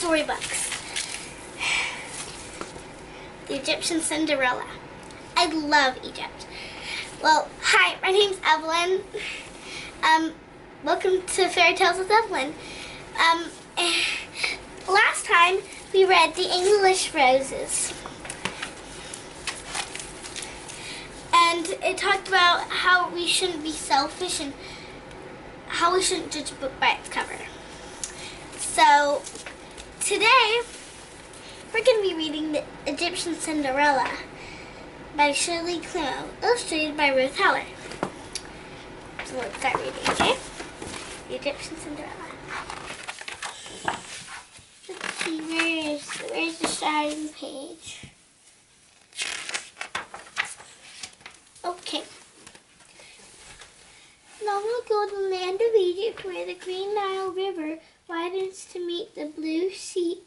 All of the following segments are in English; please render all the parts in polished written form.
storybooks. The Egyptian Cinderella. I love Egypt. Well, hi, my name's Evelyn. Welcome to Fairy Tales with Evelyn. Last time we read The English Roses. And it talked about how we shouldn't be selfish and how we shouldn't judge a book by its cover. So today we're going to be reading The Egyptian Cinderella by Shirley Cleo, illustrated by Ruth Heller. So let's start reading, okay? The Egyptian Cinderella. Let's see, where's the starting page? Okay. Long ago, the land of Egypt, where the Green Nile River widens to meet the blue sea,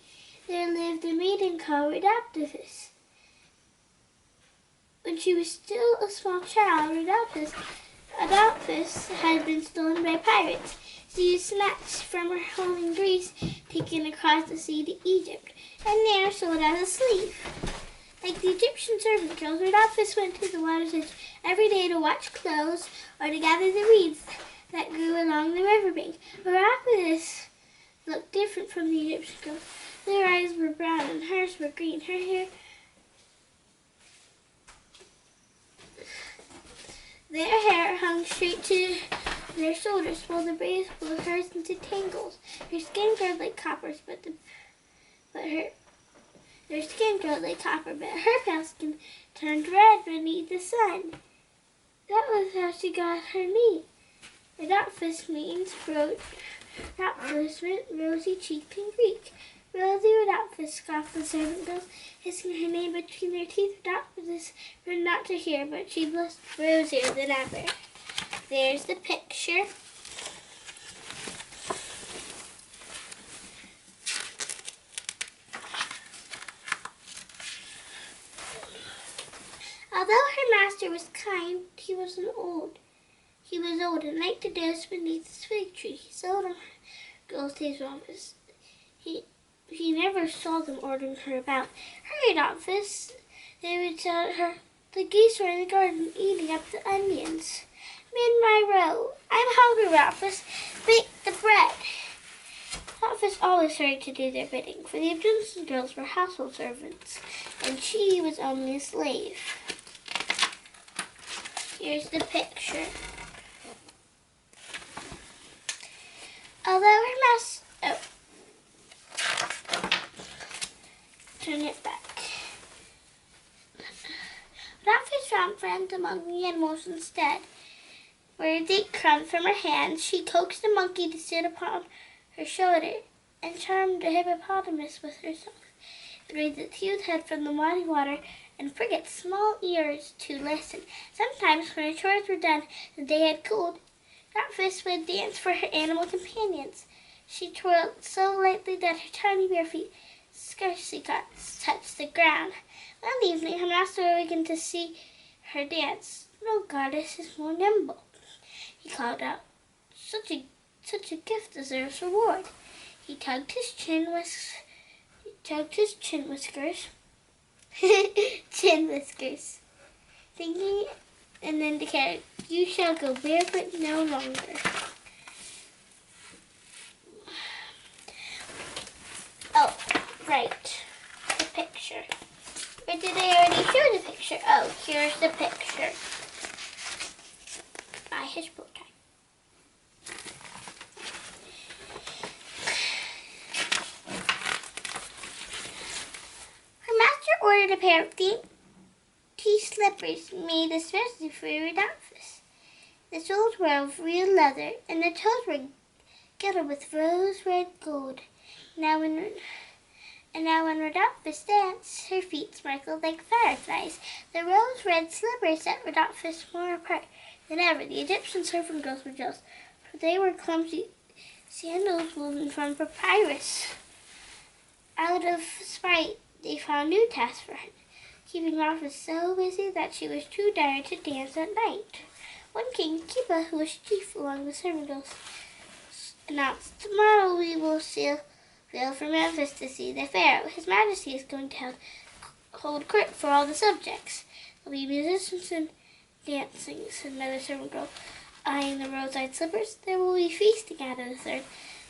there lived a maiden called Rhodopsis. When she was still a small child, Rhodopsis had been stolen by pirates. She was snatched from her home in Greece, taken across the sea to Egypt, and there sold as a slave. Like the Egyptian servant girls, Rhodopsis went to the water's edge every day to watch clothes or to gather the reeds that grew along the riverbank. Rhodopsis looked different from the Egyptian girls. Their eyes were brown and hers were green. Their hair hung straight to their shoulders, while the braids pulled hers into tangles. Her skin glowed like copper, but her pale skin turned red beneath the sun. That was how she got her name. Rhodopsis means rosy-cheeked in Greek. Rosy Rhodopsis, scoffed the servant girls, hissing her name between their teeth. Rhodopsis learned not to hear, but she blushed rosier than ever. There's the picture. Although her master was kind, he was old and liked to doze beneath his fig tree. He seldom girls to his office. He never saw them ordering her about. Hurry, Rhodopsis, they would tell her. The geese were in the garden eating up the onions. Mend my row. I'm hungry, Rhodopsis. Bake the bread. Rhodopsis always hurried to do their bidding, for the Egyptian girls were household servants, and she was only a slave. Here's the picture. Although her master... turn it back. Rhodopsis found friends among the animals instead. Where a date crumbed from her hand, she coaxed a monkey to sit upon her shoulder and charmed a hippopotamus with her song. It raised its huge head from the muddy water and pricked its small ears to listen. Sometimes, when her chores were done and the day had cooled, Rhodopsis would dance for her animal companions. She twirled so lightly that her tiny bare feet scarcely touched the ground. One evening, her master awakened to see her dance. No goddess is more nimble, he called out. Such a gift deserves reward. He tugged his chin whiskers, thinking, and then declared, "You shall go barefoot no longer." Oh, right, the picture. Or did I already show the picture? Oh, here's the picture. By his bow tie. Her master ordered a pair of dainty slippers made especially for Rhodopsis. The soles were of real leather, and the toes were gilded with rose-red gold. Now when Rhodopsis danced, her feet sparkled like fireflies. The rose-red slippers set Rhodopsis more apart than ever. The Egyptian servant girls were jealous, for they were clumsy sandals woven from papyrus. Out of spite, they found new tasks for her, keeping Rhodopsis so busy that she was too tired to dance at night. One king, Kiba, who was chief among the servant girls, announced, "Tomorrow we will sail sailed for Memphis to see the Pharaoh. His Majesty is going to hold court for all the subjects. There'll be musicians and dancing, said another servant girl, eyeing the roadside slippers. There will be feasting, added a third.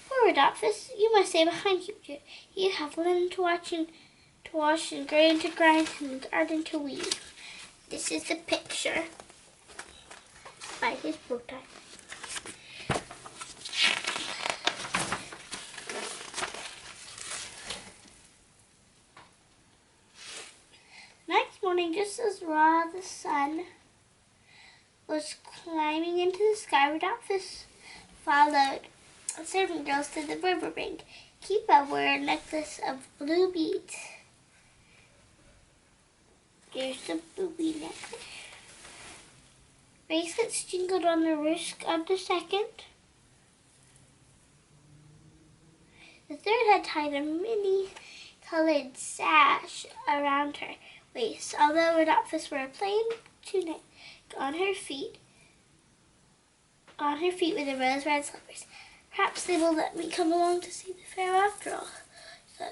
Poor Adolphus, you must stay behind, you. You have linen to wash and grain to grind and garden to weave. This is the picture by his bow tie. Next morning, just as Ra, the sun, was climbing into the sky, Adolphus followed a servant girls to the river bank. Kipa wore a necklace of blue beads. There's the blue bead necklace. Bracelets jingled on the wrist of the second. The third had tied a many-colored sash around her waist, although Adolphus wore a plain tunic on her feet with the rose-red slippers. Perhaps they will let me come along to see the Pharaoh after all. So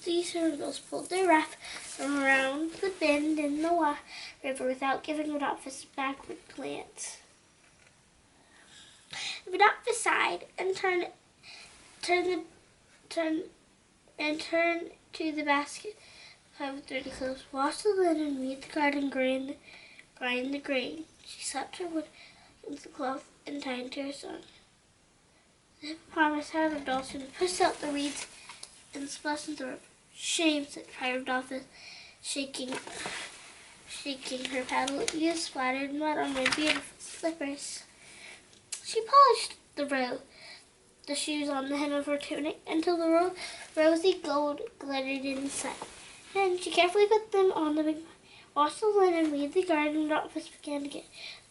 these girls pulled their raft from around the bend in the river without giving Adolphus a backward glance. Adolphus sighed and turned to the basket of dirty clothes, washed the linen, weed the garden, grind the grain. She slapped her wood into the cloth and tied it to her son. The hippopotamus had Adolphus and pushed out the reeds and splashed into the river. Shame, said Adolphus, shaking her paddle. You splattered mud on my beautiful slippers. She polished the shoes on the hem of her tunic until the rosy gold glittered in the sun. Then she carefully put them on the big washed the linen, weed the garden. Adolphus began to get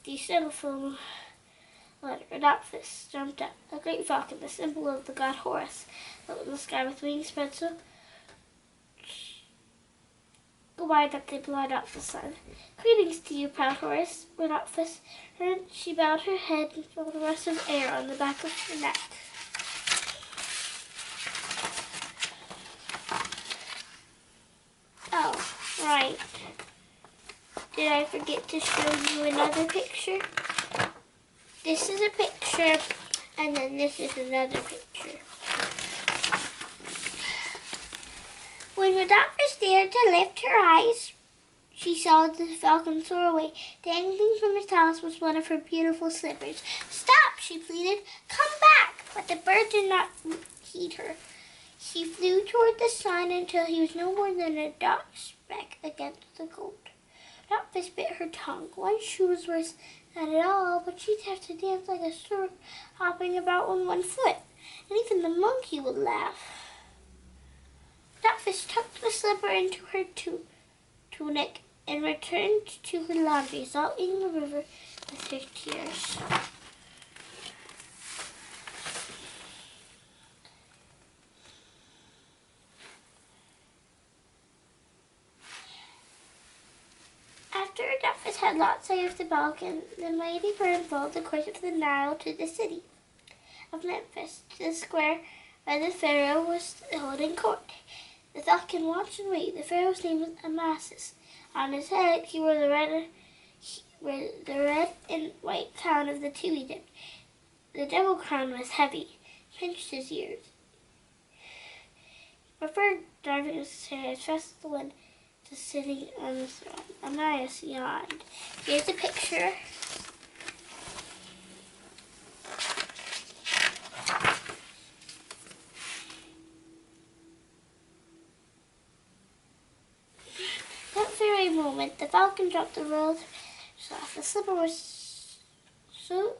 the settle from letter. Adolphus jumped up. A great falcon, the symbol of the god Horus, flew in the sky with wings spread so wide that they blotted out the sun. Greetings to you, proud Horus, Adolphus heard. She bowed her head and felt a rush of air on the back of her neck. Oh, right. Did I forget to show you another picture? This is a picture, and then this is another picture. When Adolphus dared to lift her eyes, she saw the falcon soar away. Dangling from his talons was one of her beautiful slippers. Stop, she pleaded. Come back. But the bird did not heed her. He flew toward the sun until he was no more than a dark speck against the gold. Adolphus bit her tongue. One shoe was worse than it all, but she'd have to dance like a stork, hopping about on one foot. And even the monkey would laugh. Adolphus tucked the slipper into her tunic and returned to her laundry, salting the river with her tears. After Adolphus had lost sight of the falcon, the mighty bird followed the course of the Nile to the city of Memphis, to the square where the Pharaoh was holding court. The falcon watched and waited. The Pharaoh's name was Amasis. On his head he wore the red and white crown of the two Egypt. The double crown was heavy, pinched his ears. He preferred driving his hair as fast as the wind to sitting on the throne. Amasis yawned. Here's a picture. That very moment, the falcon dropped the rose off. The slipper was so.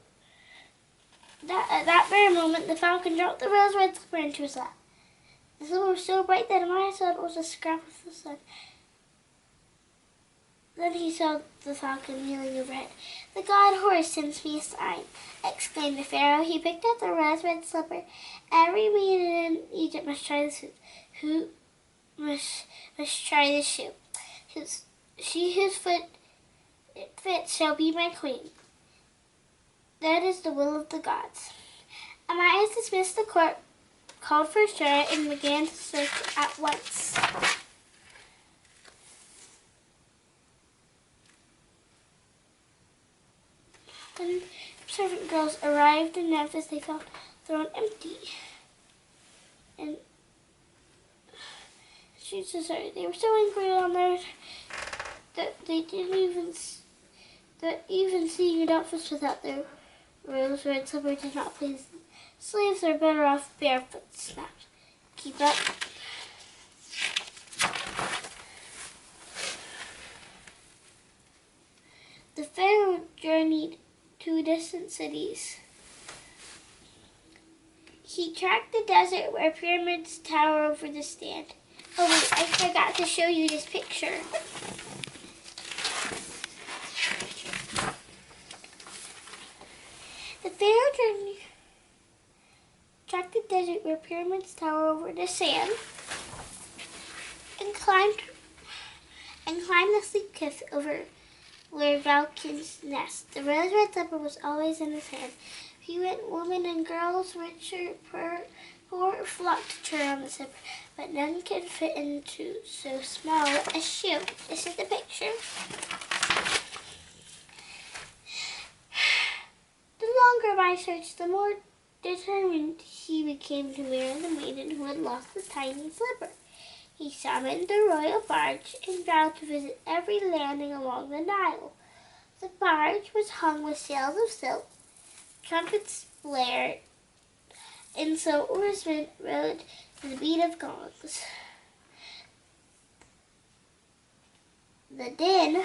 At that very moment, the falcon dropped the rose-red slipper into his lap. The slipper was so bright that Amasis thought it was a scrap of the sun. Then he saw the falcon kneeling overhead. The god Horus sends me a sign, exclaimed the Pharaoh. He picked up the rose-red slipper. Every man in Egypt must try this shoe. Who must try this shoe? She whose foot it fits shall be my queen. That is the will of the gods. Amasis dismissed the court called for Sarah and began to search at once. When servant girls arrived in Memphis, they found the throne empty. And she was so sorry. They were so angry on there that they didn't even seeing Adolphus without their rose red slipper did not please them. Slaves are better off barefoot, snapped. Keep up. The Pharaoh journeyed to distant cities. He tracked the desert where pyramids tower over the sand. Oh wait, I forgot to show you this picture. The Pharaoh journeyed tracked the desert where pyramids tower over the sand and climbed the steep cliff over where Vulcan's nest. The rose red slipper was always in his hand. He went, women and girls, rich or poor, flocked to try on the slipper, but none could fit into so small a shoe. This is the picture. The longer my search, the more determined he became to marry the maiden who had lost the tiny slipper. He summoned the royal barge and vowed to visit every landing along the Nile. The barge was hung with sails of silk, trumpets blared, and so oarsmen rode to the beat of gongs. The din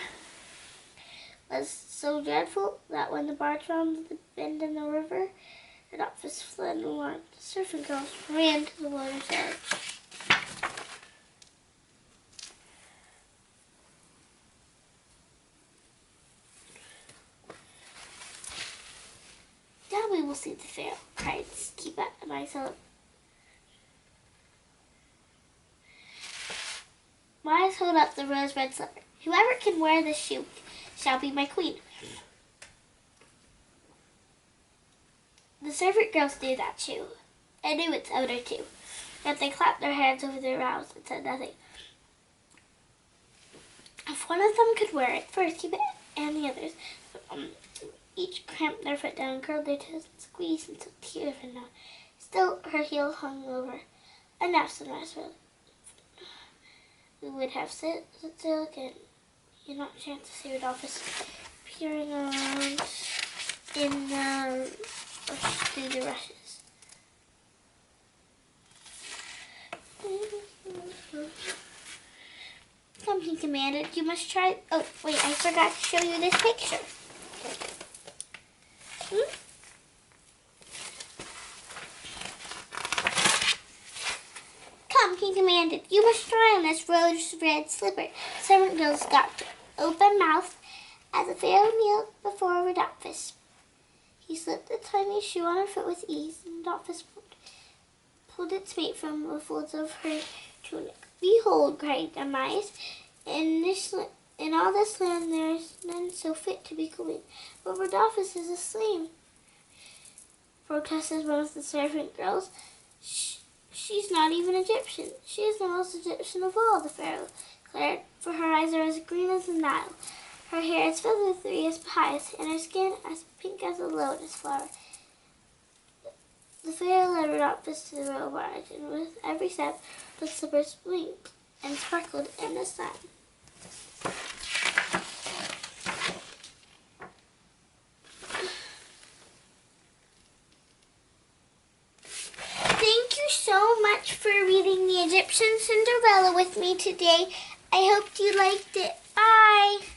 was so dreadful that when the barge rounded the bend in the river, Adolphus fled in alarm. The servant girls ran to the water's edge. Now we will see the Pharaoh, cried Skiba and myself. Miles hold up the rose red slipper. Whoever can wear this shoe shall be my queen. The servant girls knew that shoe, and knew its odor too, but they clapped their hands over their mouths and said nothing. If one of them could wear it, first keep it, and the others, each clamped their foot down, curled their toes, and squeezed until tears ran down. Still, her heel hung over. Enough, said Master. We would have sit still again. You not chance to see Adolphus peering around in the through the rushes. Come, he commanded. You must try. Oh, wait, I forgot to show you this picture. Come, he commanded. You must try on this rose red slipper. Servant girls got open mouthed as the Pharaoh kneeled before Adolphus. He slipped the tiny shoe on her foot with ease, and Adolphus pulled its mate from the folds of her tunic. Behold, cried Amias, in all this land there is none so fit to be queen. But Adolphus is a slave, protested one of the servant girls. She's not even Egyptian. She is the most Egyptian of all, the Pharaoh declared, for her eyes are as green as the Nile. Her hair is filled with three papayas, and her skin as pink as a lotus flower. The Pharaoh led Adolphus to the royal barge, and with every step the slippers blinked and sparkled in the sun. Thank you so much for reading the Egyptian Cinderella with me today. I hope you liked it. Bye!